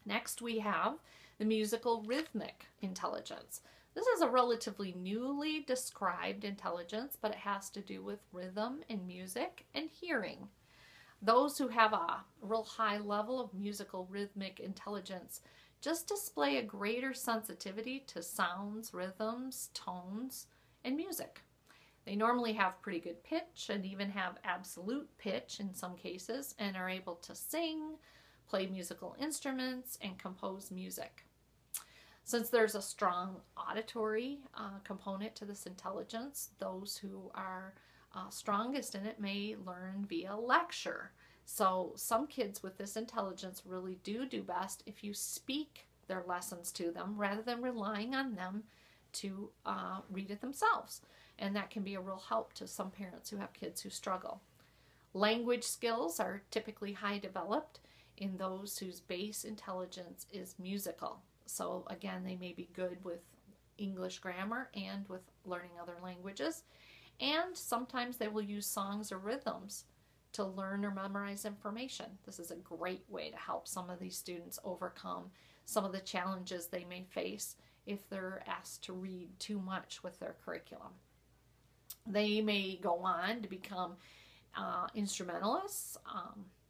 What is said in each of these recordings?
Next, we have the musical rhythmic intelligence. This is a relatively newly described intelligence, but it has to do with rhythm and music and hearing. Those who have a real high level of musical rhythmic intelligence just display a greater sensitivity to sounds, rhythms, tones, and music. They normally have pretty good pitch and even have absolute pitch in some cases and are able to sing, play musical instruments, and compose music. Since there's a strong auditory component to this intelligence, those who are strongest in it may learn via lecture. So some kids with this intelligence really do best if you speak their lessons to them rather than relying on them to read it themselves. And that can be a real help to some parents who have kids who struggle. Language skills are typically high developed in those whose base intelligence is musical. So again, they may be good with English grammar and with learning other languages. And sometimes they will use songs or rhythms to learn or memorize information. This is a great way to help some of these students overcome some of the challenges they may face if they're asked to read too much with their curriculum. They may go on to become instrumentalists,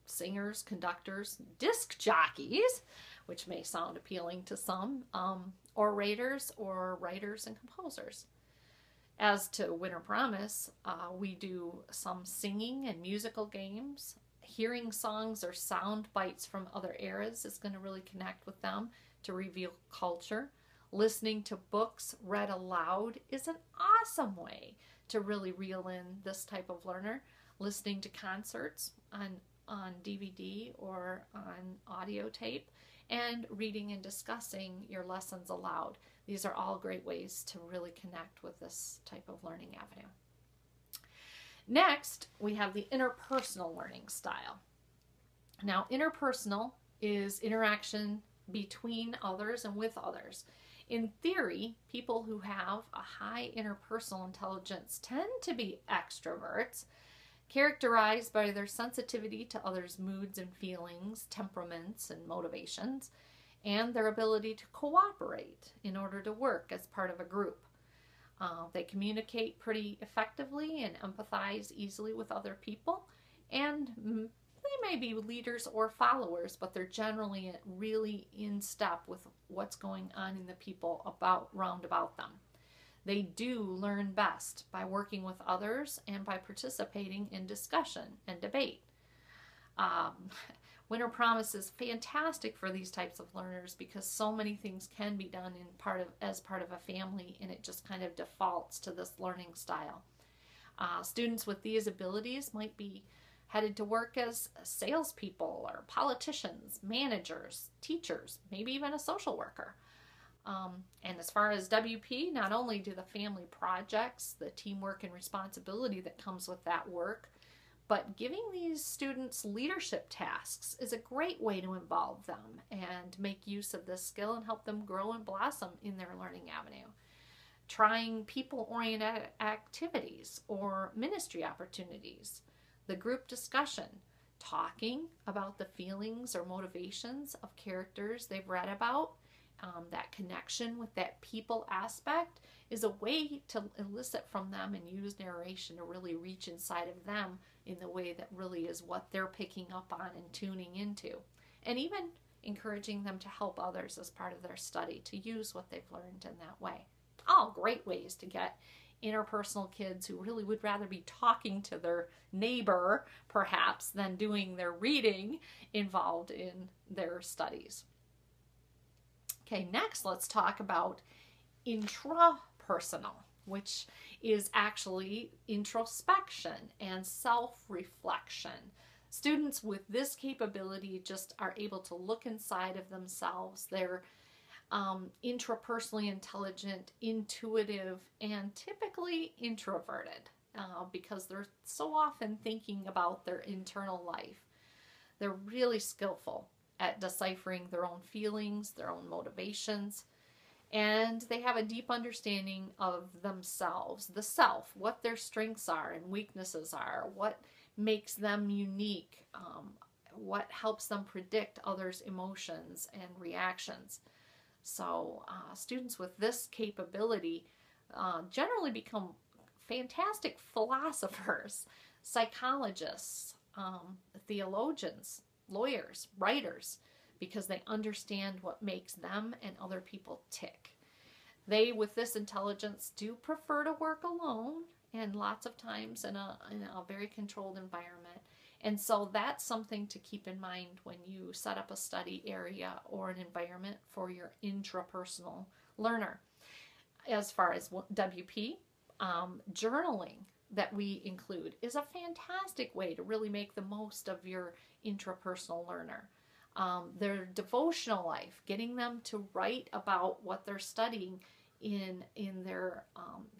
singers, conductors, disc jockeys, which may sound appealing to some, orators or writers and composers. As to Winter Promise, we do some singing and musical games. Hearing songs or sound bites from other eras is going to really connect with them to reveal culture. Listening to books read aloud is an awesome way to really reel in this type of learner. Listening to concerts on DVD or on audio tape, and reading and discussing your lessons aloud. These are all great ways to really connect with this type of learning avenue. Next, we have the interpersonal learning style. Now, interpersonal is interaction between others and with others. In theory, people who have a high interpersonal intelligence tend to be extroverts, characterized by their sensitivity to others' moods and feelings, temperaments and motivations, and their ability to cooperate in order to work as part of a group. They communicate pretty effectively and empathize easily with other people, and they may be leaders or followers, but they're generally really in step with what's going on in the people round about them. They do learn best by working with others and by participating in discussion and debate. Winter Promise is fantastic for these types of learners because so many things can be done as part of a family, and it just kind of defaults to this learning style. Students with these abilities might be headed to work as salespeople or politicians, managers, teachers, maybe even a social worker. And as far as WP, not only do the family projects, the teamwork and responsibility that comes with that work, but giving these students leadership tasks is a great way to involve them and make use of this skill and help them grow and blossom in their learning avenue. Trying people-oriented activities or ministry opportunities, the group discussion, talking about the feelings or motivations of characters they've read about, that connection with that people aspect is a way to elicit from them and use narration to really reach inside of them in the way that really is what they're picking up on and tuning into. And even encouraging them to help others as part of their study to use what they've learned in that way. All great ways to get interpersonal kids who really would rather be talking to their neighbor, perhaps, than doing their reading involved in their studies. Okay, next let's talk about intrapersonal, which is actually introspection and self-reflection. Students with this capability just are able to look inside of themselves. They're intrapersonally intelligent, intuitive, and typically introverted because they're so often thinking about their internal life. They're really skillful at deciphering their own feelings, their own motivations, and they have a deep understanding of themselves, the self, what their strengths are and weaknesses are, what makes them unique, what helps them predict others' emotions and reactions. So students with this capability generally become fantastic philosophers, psychologists, theologians, lawyers, writers, because they understand what makes them and other people tick. They, with this intelligence, do prefer to work alone, and lots of times in a very controlled environment. And so that's something to keep in mind when you set up a study area or an environment for your intrapersonal learner. As far as WP, journaling that we include is a fantastic way to really make the most of your intrapersonal learner. Their devotional life, getting them to write about what they're studying in their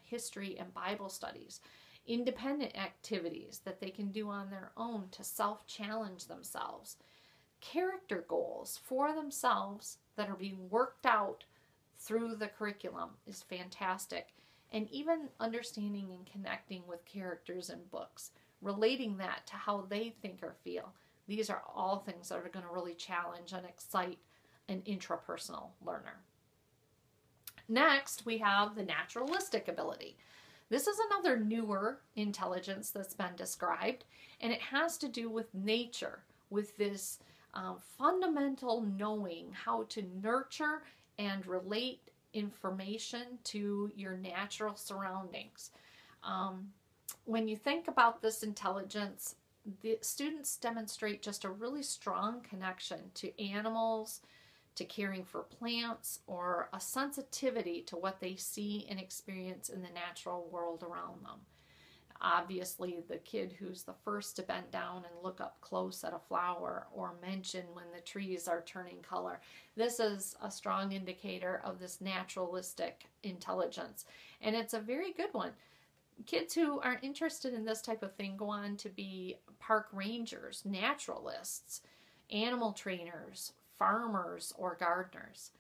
history and Bible studies. Independent activities that they can do on their own to self-challenge themselves. Character goals for themselves that are being worked out through the curriculum is fantastic. And even understanding and connecting with characters in books, relating that to how they think or feel. These are all things that are going to really challenge and excite an intrapersonal learner. Next, we have the naturalistic ability. This is another newer intelligence that's been described, and it has to do with nature, with this fundamental knowing how to nurture and relate information to your natural surroundings. When you think about this intelligence, the students demonstrate just a really strong connection to animals, to caring for plants, or a sensitivity to what they see and experience in the natural world around them. Obviously, the kid who's the first to bend down and look up close at a flower or mention when the trees are turning color, this is a strong indicator of this naturalistic intelligence. And it's a very good one. Kids who are interested in this type of thing go on to be park rangers, naturalists, animal trainers, farmers, or gardeners.